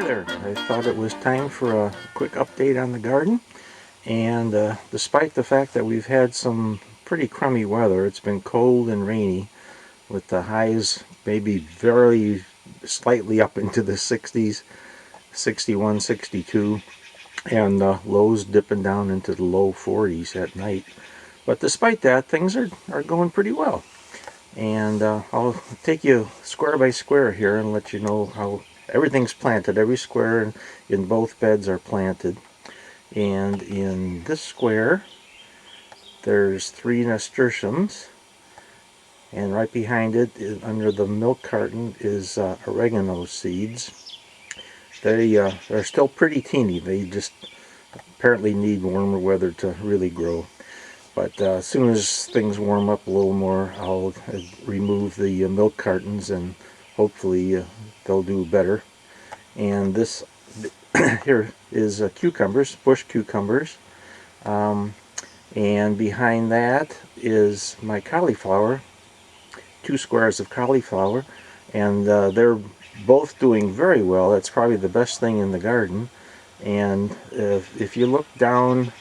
there. I thought it was time for a quick update on the garden. And despite the fact that we've had some pretty crummy weather, it's been cold and rainy with the highs maybe very slightly up into the 60s, 61, 62, and lows dipping down into the low 40s at night. But despite that, things are going pretty well. And I'll take you square by square here and let you know how everything's planted. Every square in both beds are planted. And in this square there's 3 nasturtiums, and right behind it under the milk carton is oregano seeds. They're still pretty teeny. They just apparently need warmer weather to really grow. But as soon as things warm up a little more, I'll remove the milk cartons and hopefully they'll do better. And this here is cucumbers, bush cucumbers. And behind that is my cauliflower, 2 squares of cauliflower, and they're both doing very well. That's probably the best thing in the garden. And if you look down,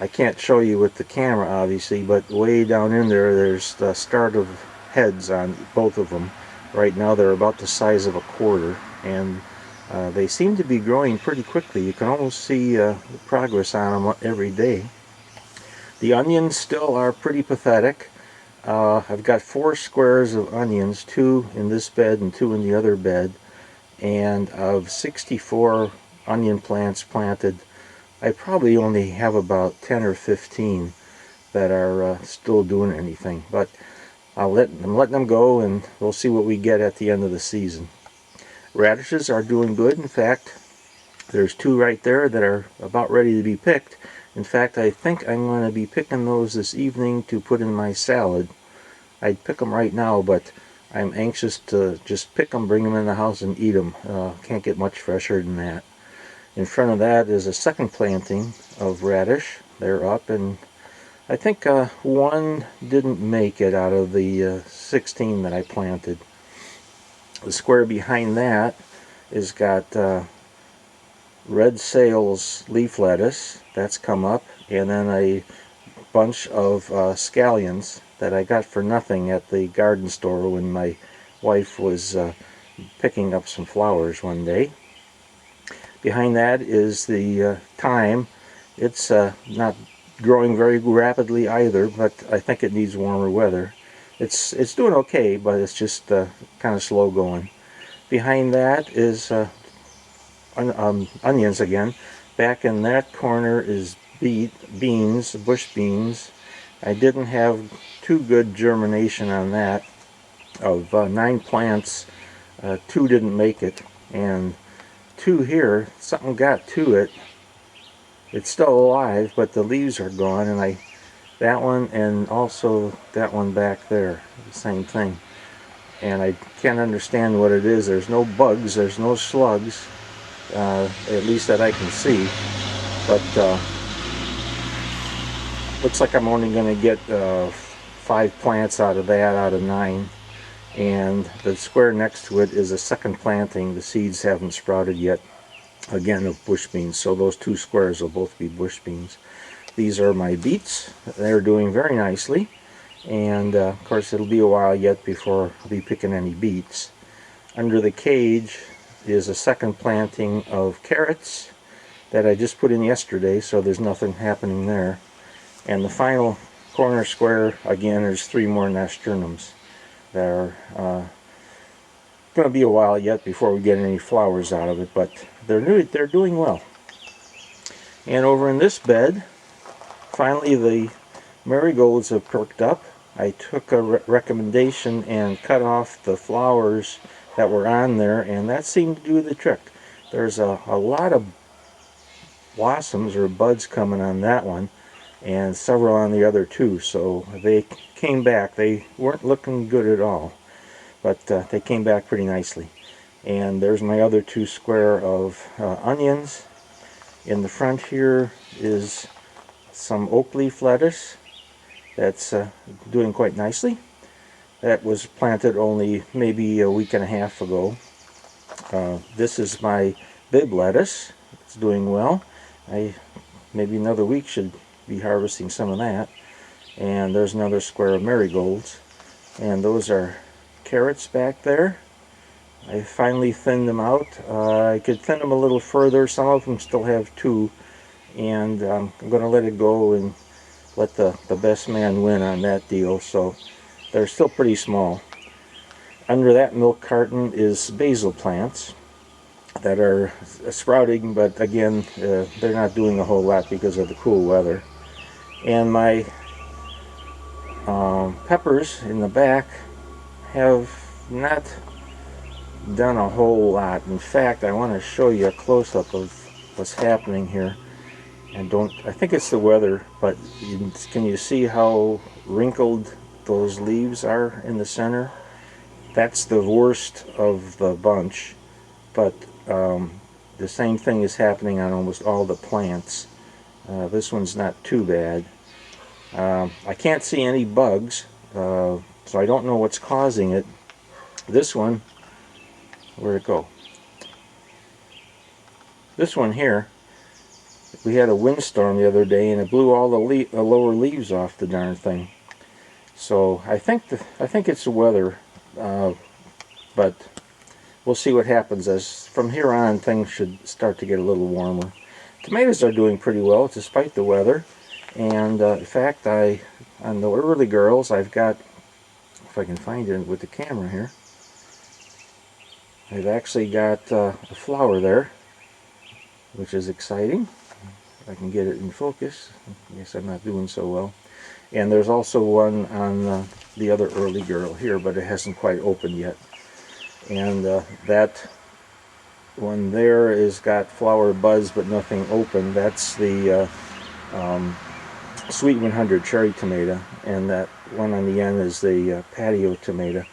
I can't show you with the camera obviously, but way down in there, there's the start of heads on both of them. Right now they're about the size of a quarter, and they seem to be growing pretty quickly. You can almost see the progress on them every day. The onions still are pretty pathetic. I've got 4 squares of onions, 2 in this bed and 2 in the other bed, and of 64 onion plants planted, I probably only have about 10 or 15 that are still doing anything. But I'm letting them go, and we'll see what we get at the end of the season. Radishes are doing good. In fact, there's 2 right there that are about ready to be picked. In fact, I think I'm going to be picking those this evening to put in my salad. I'd pick them right now, but I'm anxious to just pick them, bring them in the house, and eat them. Can't get much fresher than that. In front of that is a second planting of radish. They're up, and I think 1 didn't make it out of the 16 that I planted. The square behind that has got red sales leaf lettuce. That's come up, and then a bunch of scallions that I got for nothing at the garden store when my wife was picking up some flowers one day. Behind that is the thyme. It's not growing very rapidly either, but I think it needs warmer weather. It's doing okay, but it's just kind of slow going. Behind that is onions again. Back in that corner is beans, bush beans. I didn't have too good germination on that. Of 9 plants, 2 didn't make it, and 2 here, something got to it. It's still alive, but the leaves are gone, and that one and also that one back there, the same thing. And I can't understand what it is. There's no bugs, there's no slugs, at least that I can see. But looks like I'm only going to get 5 plants out of that out of 9. And the square next to it is a second planting. The seeds haven't sprouted yet, again of bush beans, so those 2 squares will both be bush beans. These are my beets. They're doing very nicely, and of course it'll be a while yet before I'll be picking any beets. Under the cage is a second planting of carrots that I just put in yesterday, so there's nothing happening there. And the final corner square, again, there's 3 more nasturtiums. They're going to be a while yet before we get any flowers out of it, but they're doing well. And over in this bed, finally the marigolds have perked up. I took a recommendation and cut off the flowers that were on there, and that seemed to do the trick. There's a lot of blossoms or buds coming on that one, and several on the other 2, so they came back. They weren't looking good at all, but they came back pretty nicely. And there's my other 2 square of onions. In the front here is some oak leaf lettuce that's doing quite nicely. That was planted only maybe a week and a half ago. This is my bib lettuce. It's doing well. Maybe another week should be harvesting some of that. And there's another square of marigolds. And those are carrots back there. I finally thinned them out. I could thin them a little further. Some of them still have two. And I'm going to let it go and let the best man win on that deal. So they're still pretty small. Under that milk carton is basil plants that are sprouting, but again, they're not doing a whole lot because of the cool weather. And my peppers in the back have not done a whole lot. In fact, I want to show you a close-up of what's happening here. And I think it's the weather, but can you see how wrinkled those leaves are in the center? That's the worst of the bunch, but the same thing is happening on almost all the plants. This one's not too bad. I can't see any bugs, so I don't know what's causing it. This one, where'd it go? This one here, we had a windstorm the other day and it blew all the lower leaves off the darn thing. So I think it's the weather, but we'll see what happens. As from here on, things should start to get a little warmer. Tomatoes are doing pretty well despite the weather, and in fact, on the early girls, I've got, if I can find it with the camera here, I've actually got a flower there, which is exciting. If I can get it in focus. I guess I'm not doing so well. And there's also one on the other early girl here, but it hasn't quite opened yet. And that one there is got flower buds but nothing open. That's the Sweet 100 cherry tomato, and that one on the end is the patio tomato.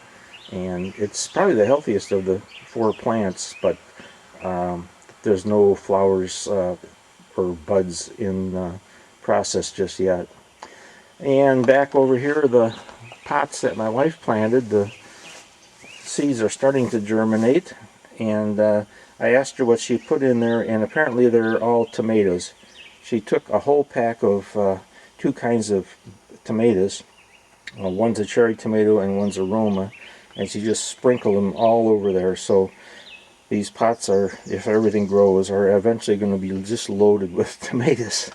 And it's probably the healthiest of the four plants, but there's no flowers or buds in process just yet. And back over here, the pots that my wife planted, the seeds are starting to germinate, and I asked her what she put in there, and apparently they're all tomatoes. She took a whole pack of two kinds of tomatoes. One's a cherry tomato and one's a Roma, and she just sprinkled them all over there. So these pots are, if everything grows, are eventually going to be just loaded with tomatoes.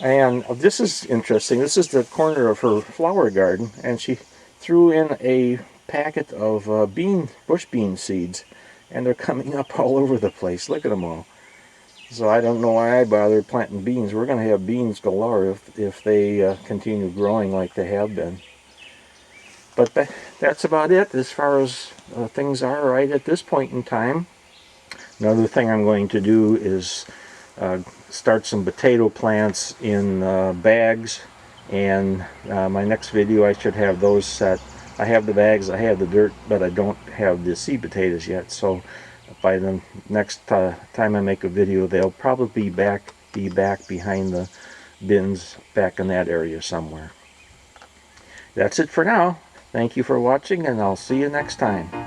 And this is interesting. This is the corner of her flower garden, and she threw in a packet of bush bean seeds, and they're coming up all over the place. Look at them all. So I don't know why I bothered planting beans. We're going to have beans galore if they continue growing like they have been. But that's about it as far as things are right at this point in time. Another thing I'm going to do is start some potato plants in bags, and my next video I should have those set. I have the bags, I have the dirt, but I don't have the seed potatoes yet, so by the next time I make a video, they'll probably be back behind the bins back in that area somewhere. That's it for now. Thank you for watching, and I'll see you next time.